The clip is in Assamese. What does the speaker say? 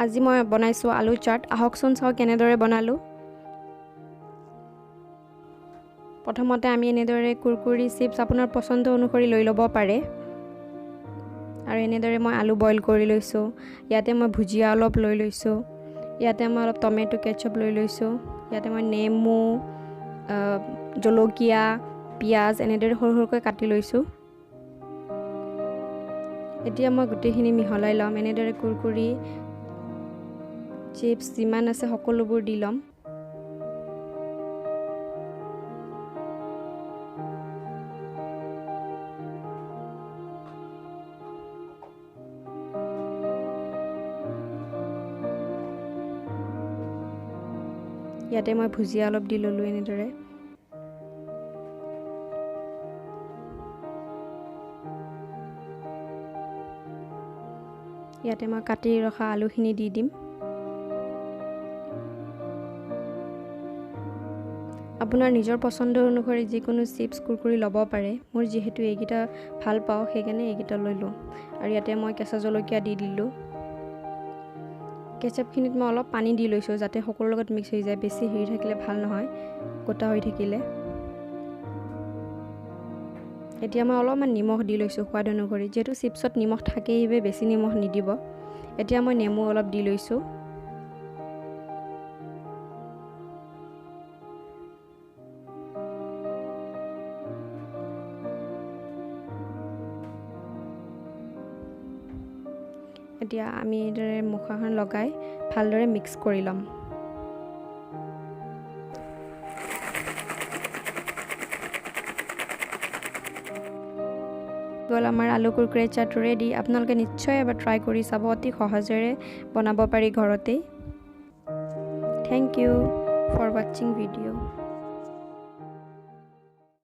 আজি মই বনাইছোঁ আলু চাট। আহকচোন চাওঁ কেনেদৰে বনালোঁ। প্ৰথমতে আমি এনেদৰে কুৰকুৰি চিপছ আপোনাৰ পচন্দ অনুসৰি লৈ ল'ব পাৰে। আৰু এনেদৰে মই আলু বইল কৰি লৈছোঁ। ইয়াতে মই ভুজিয়া অলপ লৈ লৈছোঁ। ইয়াতে মই অলপ টমেটো কেটচপ লৈ লৈছোঁ। ইয়াতে মই নেমু, জলকীয়া, পিঁয়াজ এনেদৰে সৰু সৰুকৈ কাটি লৈছোঁ। এতিয়া মই গোটেইখিনি মিহলাই ল'ম। এনেদৰে কুৰকুৰি চিপছ যিমান আছে সকলোবোৰ দি ল'ম। ইয়াতে মই ভুজিয়া অলপ দি ল'লোঁ এনেদৰে। ইয়াতে মই কাটি ৰখা আলুখিনি দি দিম। আপোনাৰ নিজৰ পচন্দ অনুসৰি যিকোনো চিপছ কুৰকুৰি ল'ব পাৰে। মোৰ যিহেতু এইকেইটা ভাল পাওঁ সেইকাৰণে এইকেইটা লৈ লওঁ। আৰু ইয়াতে মই কেঁচা জলকীয়া দি দিলোঁ। কেটচপখিনিত মই অলপ পানী দি লৈছোঁ যাতে সকলোৰ লগত মিক্স হৈ যায়। বেছি হেৰি থাকিলে ভাল নহয়, গোটা হৈ থাকিলে। এতিয়া মই অলপমান নিমখ দি লৈছোঁ সোৱাদ অনুসৰি। যিহেতু চিপছত নিমখ থাকেই সেইবাবে বেছি নিমখ নিদিব। এতিয়া মই নেমু অলপ দি লৈছোঁ। এতিয়া আমি এইদৰে মুখাখন লগাই ভালদৰে মিক্স কৰি ল'ম। গ'ল আমাৰ আলু কুৰকুৰে চাট ৰেডি। আপোনালোকে নিশ্চয় এবাৰ ট্ৰাই কৰি চাব। অতি সহজেৰে বনাব পাৰি ঘৰতেই। থেংক ইউ ফৰ ৱাচিং ভিডিঅ'।